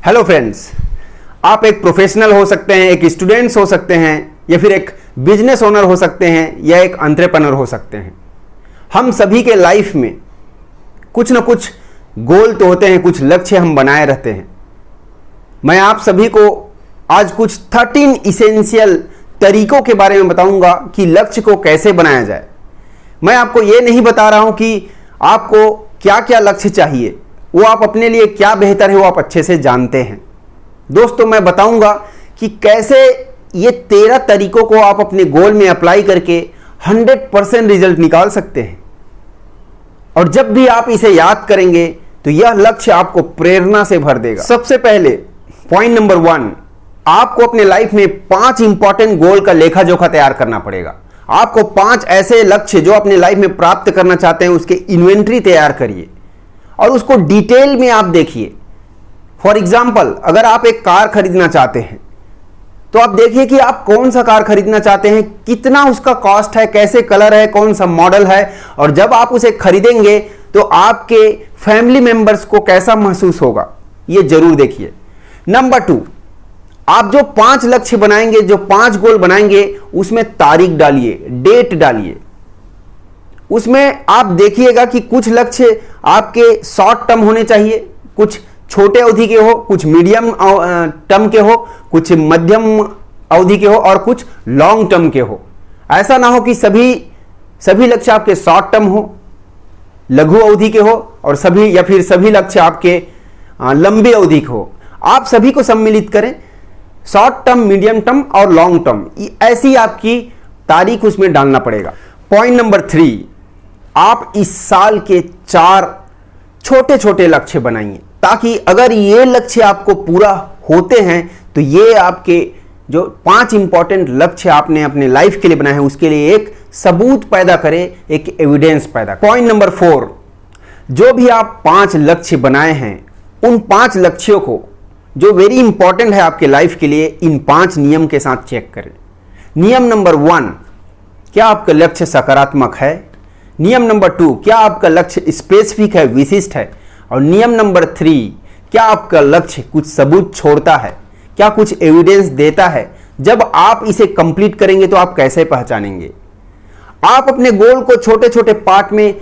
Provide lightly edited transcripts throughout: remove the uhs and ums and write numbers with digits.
Hello friends, आप एक professional हो सकते हैं, एक स्टूडेंट्स हो सकते हैं, या फिर एक बिजनेस ओनर हो सकते हैं, या एक एंटरप्रेन्योर हो सकते हैं। हम सभी के लाइफ में कुछ ना कुछ गोल तो होते हैं, कुछ लक्ष्य हम बनाए रहते हैं। मैं आप सभी को आज कुछ 13 इसेंशियल तरीकों के बारे में बताऊंगा कि लक्ष्य को कैसे बनाया जाए। मैं आपको ये नहीं बता रहा हूं कि आपको क्या क्या लक्ष्य चाहिए, वो आप अपने लिए क्या बेहतर है वो आप अच्छे से जानते हैं। दोस्तों, मैं बताऊंगा कि कैसे ये 13 तरीकों को आप अपने गोल में अप्लाई करके 100% रिजल्ट निकाल सकते हैं। और जब भी आप इसे याद करेंगे तो यह लक्ष्य आपको प्रेरणा से भर देगा। सबसे पहले पॉइंट नंबर 1, आपको अपने लाइफ में 5 इंपॉर्टेंट गोल का लेखा जोखा तैयार करना पड़ेगा। आपको 5 ऐसे लक्ष्य जो अपने लाइफ में प्राप्त करना चाहते हैं उसके इन्वेंट्री तैयार करिए और उसको डिटेल में आप देखिए। फॉर एग्जाम्पल, अगर आप एक कार खरीदना चाहते हैं तो आप देखिए कि आप कौन सा कार खरीदना चाहते हैं, कितना उसका कॉस्ट है, कैसे कलर है, कौन सा मॉडल है, और जब आप उसे खरीदेंगे तो आपके फैमिली मेंबर्स को कैसा महसूस होगा, ये जरूर देखिए। नंबर 2, आप जो 5 लक्ष्य बनाएंगे, जो 5 गोल बनाएंगे, उसमें तारीख डालिए, डेट डालिए। उसमें आप देखिएगा कि कुछ लक्ष्य आपके शॉर्ट टर्म होने चाहिए, कुछ छोटे अवधि के हो, कुछ मीडियम टर्म के हो, कुछ मध्यम अवधि के हो और कुछ लॉन्ग टर्म के हो। ऐसा ना हो कि सभी लक्ष्य आपके शॉर्ट टर्म हो, लघु अवधि के हो, और सभी लक्ष्य आपके लंबी अवधि के हो। आप सभी को सम्मिलित करें, शॉर्ट टर्म, मीडियम टर्म और लॉन्ग टर्म, ऐसी आपकी तारीख उसमें डालना पड़ेगा। पॉइंट नंबर 3, आप इस साल के 4 छोटे छोटे लक्ष्य बनाइए, ताकि अगर ये लक्ष्य आपको पूरा होते हैं तो ये आपके जो 5 इंपॉर्टेंट लक्ष्य आपने अपने लाइफ के लिए बनाए हैं उसके लिए एक सबूत पैदा करे, एक एविडेंस पैदा। पॉइंट नंबर 4, जो भी आप 5 लक्ष्य बनाए हैं उन 5 लक्ष्यों को जो वेरी इंपॉर्टेंट है आपके लाइफ के लिए, इन 5 नियम के साथ चेक करें। नियम नंबर 1, क्या आपका लक्ष्य सकारात्मक है? नियम नंबर 2, क्या आपका लक्ष्य स्पेसिफिक है, विशिष्ट है? और नियम नंबर 3, क्या आपका लक्ष्य कुछ सबूत छोड़ता है, क्या कुछ एविडेंस देता है? जब आप इसे कंप्लीट करेंगे तो आप कैसे पहचानेंगे? आप अपने गोल को छोटे छोटे पार्ट में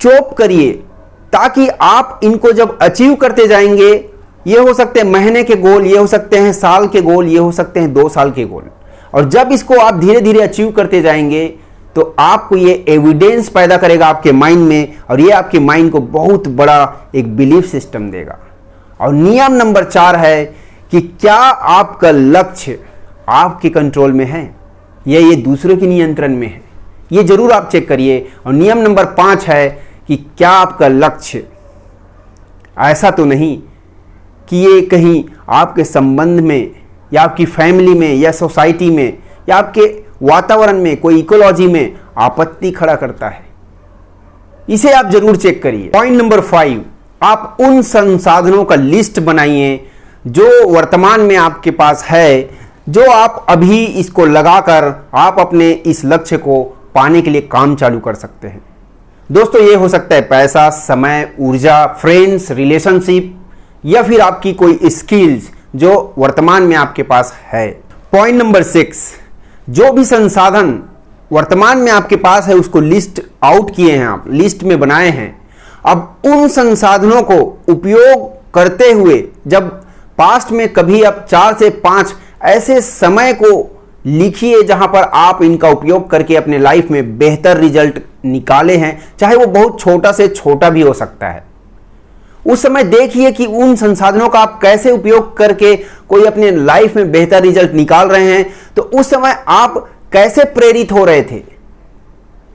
चॉप करिए, ताकि आप इनको जब अचीव करते जाएंगे, ये हो सकते हैं महीने के गोल, ये हो सकते हैं साल के गोल, ये हो सकते हैं 2 साल के गोल, और जब इसको आप धीरे धीरे अचीव करते जाएंगे तो आपको ये एविडेंस पैदा करेगा आपके माइंड में, और ये आपके माइंड को बहुत बड़ा एक बिलीफ सिस्टम देगा। और नियम नंबर 4 है कि क्या आपका लक्ष्य आपके कंट्रोल में है या ये दूसरों के नियंत्रण में है, ये जरूर आप चेक करिए। और नियम नंबर 5 है कि क्या आपका लक्ष्य ऐसा तो नहीं कि ये कहीं आपके संबंध में या आपकी फैमिली में या सोसाइटी में या आपके वातावरण में, कोई इकोलॉजी में आपत्ति खड़ा करता है। इसे आप जरूर चेक करिए। पॉइंट नंबर 5, आप उन संसाधनों का लिस्ट बनाइए जो वर्तमान में आपके पास है, जो आप अभी इसको लगाकर आप अपने इस लक्ष्य को पाने के लिए काम चालू कर सकते हैं। दोस्तों, ये हो सकता है पैसा, समय, ऊर्जा, फ्रेंड्स, रिलेशनशिप, या फिर आपकी कोई स्किल्स जो वर्तमान में आपके पास है। पॉइंट नंबर 6, जो भी संसाधन वर्तमान में आपके पास है उसको लिस्ट आउट किए हैं, आप लिस्ट में बनाए हैं। अब उन संसाधनों को उपयोग करते हुए जब पास्ट में कभी आप 4 से 5 ऐसे समय को लिखिए जहां पर आप इनका उपयोग करके अपने लाइफ में बेहतर रिजल्ट निकाले हैं, चाहे वो बहुत छोटा से छोटा भी हो सकता है। उस समय देखिए कि उन संसाधनों का आप कैसे उपयोग करके कोई अपने लाइफ में बेहतर रिजल्ट निकाल रहे हैं। तो उस समय आप कैसे प्रेरित हो रहे थे,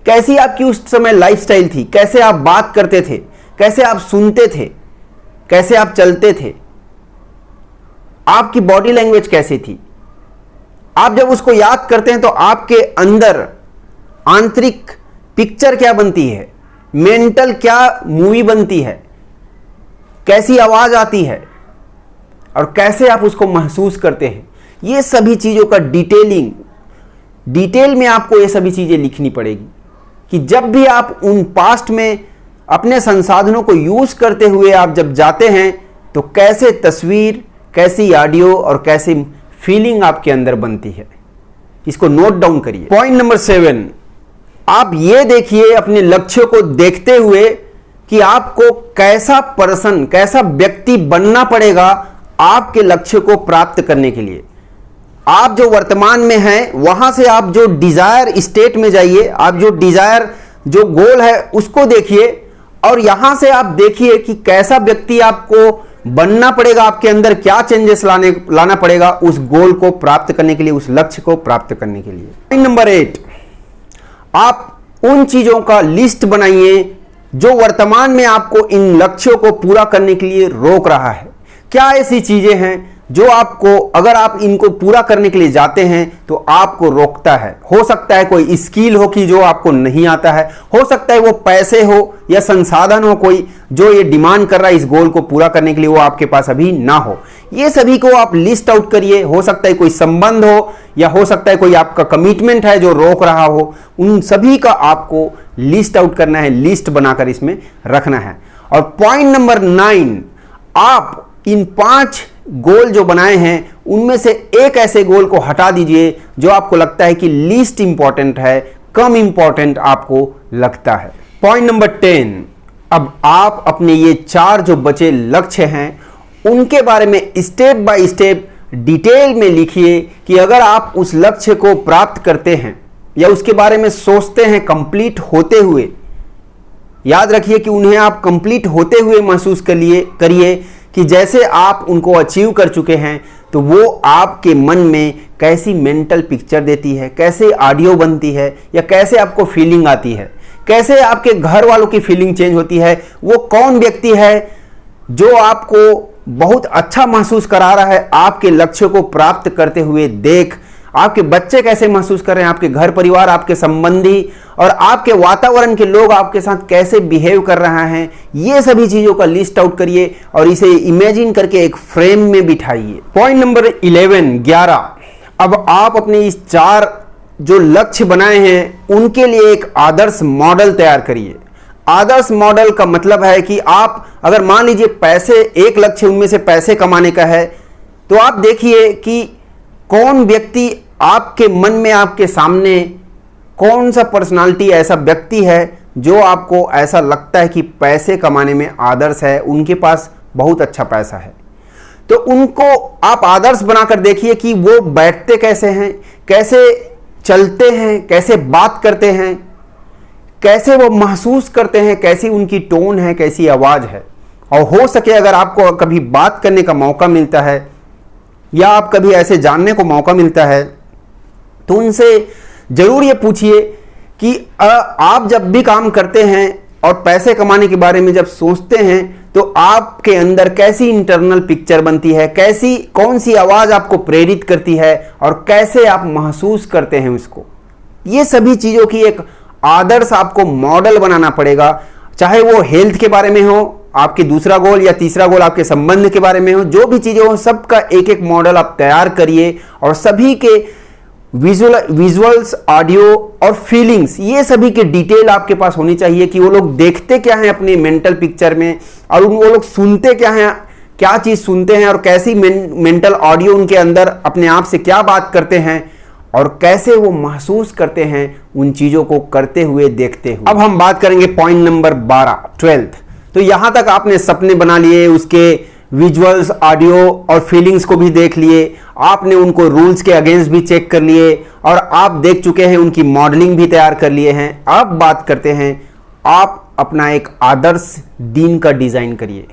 कैसी आपकी उस समय लाइफस्टाइल थी, कैसे आप बात करते थे, कैसे आप सुनते थे, कैसे आप चलते थे, आपकी बॉडी लैंग्वेज कैसी थी। आप जब उसको याद करते हैं तो आपके अंदर आंतरिक पिक्चर क्या बनती है, मेंटल क्या मूवी बनती है, कैसी आवाज आती है और कैसे आप उसको महसूस करते हैं। ये सभी चीजों का डिटेल में आपको ये सभी चीजें लिखनी पड़ेगी कि जब भी आप उन पास्ट में अपने संसाधनों को यूज करते हुए आप जब जाते हैं तो कैसे तस्वीर, कैसी ऑडियो और कैसी फीलिंग आपके अंदर बनती है, इसको नोट डाउन करिए। पॉइंट नंबर 7, आप ये देखिए अपने लक्ष्य को देखते हुए कि आपको कैसा पर्सन, कैसा व्यक्ति बनना पड़ेगा आपके लक्ष्य को प्राप्त करने के लिए। आप जो वर्तमान में हैं वहां से आप जो डिजायर स्टेट में जाइए, आप जो डिजायर, जो गोल है उसको देखिए और यहां से आप देखिए कि कैसा व्यक्ति आपको बनना पड़ेगा, आपके अंदर क्या चेंजेस लाना पड़ेगा उस गोल को प्राप्त करने के लिए, उस लक्ष्य को प्राप्त करने के लिए। पॉइंट नंबर 8, आप उन चीजों का लिस्ट बनाइए जो वर्तमान में आपको इन लक्ष्यों को पूरा करने के लिए रोक रहा है। क्या ऐसी चीजें हैं जो आपको, अगर आप इनको पूरा करने के लिए जाते हैं तो आपको रोकता है? हो सकता है कोई स्किल हो कि जो आपको नहीं आता है, हो सकता है वो पैसे हो या संसाधन हो कोई जो ये डिमांड कर रहा है इस गोल को पूरा करने के लिए, वो आपके पास अभी ना हो। ये सभी को आप लिस्ट आउट करिए। हो सकता है कोई संबंध हो या हो सकता है कोई आपका कमिटमेंट है जो रोक रहा हो, उन सभी का आपको लिस्ट आउट करना है, लिस्ट बनाकर इसमें रखना है। और पॉइंट नंबर 9, आप इन 5 गोल जो बनाए हैं उनमें से एक ऐसे गोल को हटा दीजिए जो आपको लगता है कि लीस्ट इंपॉर्टेंट है, कम इंपॉर्टेंट आपको लगता है। पॉइंट नंबर 10, अब आप अपने ये 4 जो बचे लक्ष्य हैं उनके बारे में स्टेप बाय स्टेप डिटेल में लिखिए कि अगर आप उस लक्ष्य को प्राप्त करते हैं या उसके बारे में सोचते हैं कंप्लीट होते हुए, याद रखिए कि उन्हें आप कंप्लीट होते हुए महसूस करिए कि जैसे आप उनको अचीव कर चुके हैं, तो वो आपके मन में कैसी मेंटल पिक्चर देती है, कैसे ऑडियो बनती है या कैसे आपको फीलिंग आती है, कैसे आपके घर वालों की फीलिंग चेंज होती है। वो कौन व्यक्ति है जो आपको बहुत अच्छा महसूस करा रहा है आपके लक्ष्य को प्राप्त करते हुए देख, आपके बच्चे कैसे महसूस कर रहे हैं, आपके घर परिवार, आपके संबंधी और आपके वातावरण के लोग आपके साथ कैसे बिहेव कर रहे हैं, ये सभी चीजों का लिस्ट आउट करिए और इसे इमेजिन करके एक फ्रेम में बिठाइए। पॉइंट नंबर 11, अब आप अपने इस 4 जो लक्ष्य बनाए हैं उनके लिए एक आदर्श मॉडल तैयार करिए। आदर्श मॉडल का मतलब है कि आप अगर मान लीजिए पैसे, एक लक्ष्य उनमें से पैसे कमाने का है, तो आप देखिए कि कौन व्यक्ति आपके मन में, आपके सामने कौन सा पर्सनालिटी, ऐसा व्यक्ति है जो आपको ऐसा लगता है कि पैसे कमाने में आदर्श है, उनके पास बहुत अच्छा पैसा है। तो उनको आप आदर्श बनाकर देखिए कि वो बैठते कैसे हैं, कैसे चलते हैं, कैसे बात करते हैं, कैसे वो महसूस करते हैं, कैसी उनकी टोन है, कैसी आवाज है। और हो सके अगर आपको कभी बात करने का मौका मिलता है या आप कभी ऐसे जानने को मौका मिलता है, तो उनसे जरूर ये पूछिए कि आप जब भी काम करते हैं और पैसे कमाने के बारे में जब सोचते हैं तो आपके अंदर कैसी इंटरनल पिक्चर बनती है, कैसी, कौन सी आवाज आपको प्रेरित करती है और कैसे आप महसूस करते हैं उसको। ये सभी चीजों की एक आदर्श आपको मॉडल बनाना पड़ेगा, चाहे वो हेल्थ के बारे में हो, आपके दूसरा गोल, या तीसरा गोल आपके संबंध के बारे में हो, जो भी चीजें हो सबका एक एक मॉडल आप तैयार करिए और सभी के विजुअल्स, ऑडियो और फीलिंग्स, ये सभी के डिटेल आपके पास होनी चाहिए कि वो लोग देखते क्या हैं अपने मेंटल पिक्चर में और वो लोग सुनते क्या हैं, क्या चीज सुनते हैं और कैसी मेंटल ऑडियो उनके अंदर अपने आप से क्या बात करते हैं और कैसे वो महसूस करते हैं उन चीजों को करते हुए, देखते हुए। अब हम बात करेंगे पॉइंट नंबर 12 तो यहां तक आपने सपने बना लिए, उसके विजुअल्स, ऑडियो और फीलिंग्स को भी देख लिए, आपने उनको रूल्स के अगेंस्ट भी चेक कर लिए और आप देख चुके हैं, उनकी मॉडलिंग भी तैयार कर लिए हैं। अब बात करते हैं, आप अपना एक आदर्श दिन का डिजाइन करिए।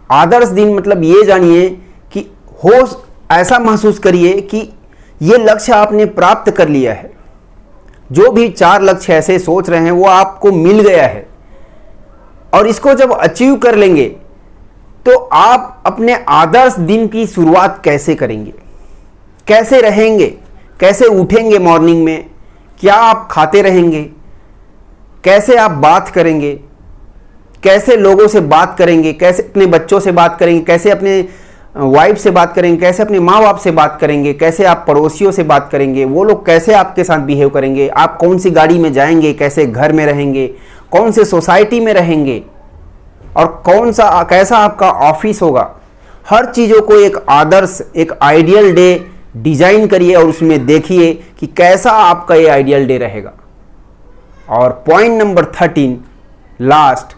आदर्श दिन मतलब ये जानिए कि हो ऐसा महसूस करिए कि ये लक्ष्य आपने प्राप्त कर लिया है, जो भी 4 लक्ष्य ऐसे सोच रहे हैं वो आपको मिल गया है और इसको जब अचीव कर लेंगे तो आप अपने आदर्श दिन की शुरुआत कैसे करेंगे, कैसे रहेंगे, कैसे उठेंगे मॉर्निंग में, क्या आप खाते रहेंगे, कैसे आप बात करेंगे, कैसे लोगों से बात करेंगे, कैसे अपने बच्चों से बात करेंगे, कैसे अपने वाइफ से बात करेंगे, कैसे अपने माँ बाप से बात करेंगे, कैसे आप पड़ोसियों से बात करेंगे, वो लोग कैसे आपके साथ बिहेव करेंगे, आप कौन सी गाड़ी में जाएंगे, कैसे घर में रहेंगे, कौन से सोसाइटी में रहेंगे, और कैसा आपका ऑफिस होगा। हर चीज़ों को एक आदर्श, एक आइडियल डे डिजाइन करिए और उसमें देखिए कि कैसा आपका ये आइडियल डे रहेगा। और पॉइंट नंबर 13 लास्ट,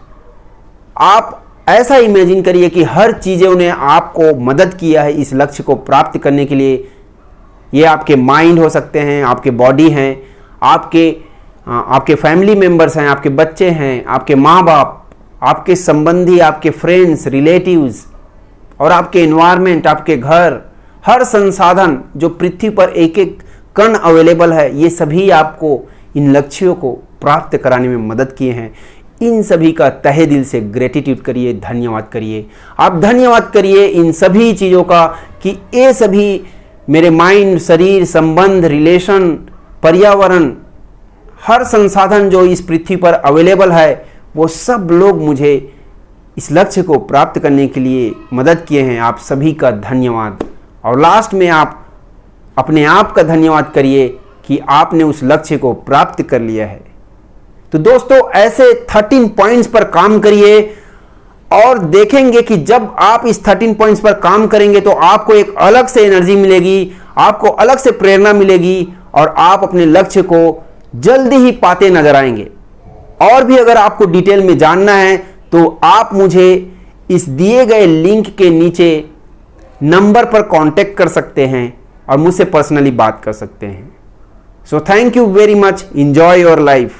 आप ऐसा इमेजिन करिए कि हर चीज़ों ने आपको मदद किया है इस लक्ष्य को प्राप्त करने के लिए। ये आपके माइंड हो सकते हैं, आपके बॉडी हैं, आपके फैमिली मेंबर्स हैं, आपके बच्चे हैं, आपके माँ बाप, आपके संबंधी, आपके फ्रेंड्स, रिलेटिव्स और आपके एनवायरनमेंट, आपके घर, हर संसाधन जो पृथ्वी पर एक एक कण अवेलेबल है, ये सभी आपको इन लक्ष्यों को प्राप्त कराने में मदद किए हैं। इन सभी का तहे दिल से ग्रेटिट्यूड करिए, धन्यवाद करिए। आप धन्यवाद करिए इन सभी चीज़ों का कि ये सभी मेरे माइंड, शरीर, संबंध, रिलेशन, पर्यावरण, हर संसाधन जो इस पृथ्वी पर अवेलेबल है, वो सब लोग मुझे इस लक्ष्य को प्राप्त करने के लिए मदद किए हैं। आप सभी का धन्यवाद। और लास्ट में आप अपने आप का धन्यवाद करिए कि आपने उस लक्ष्य को प्राप्त कर लिया है। तो दोस्तों, ऐसे 13 पॉइंट्स पर काम करिए और देखेंगे कि जब आप इस 13 पॉइंट्स पर काम करेंगे तो आपको एक अलग से एनर्जी मिलेगी, आपको अलग से प्रेरणा मिलेगी और आप अपने लक्ष्य को जल्दी ही पाते नजर आएंगे। और भी अगर आपको डिटेल में जानना है तो आप मुझे इस दिए गए लिंक के नीचे नंबर पर कांटेक्ट कर सकते हैं और मुझसे पर्सनली बात कर सकते हैं। So thank you very much. Enjoy your life.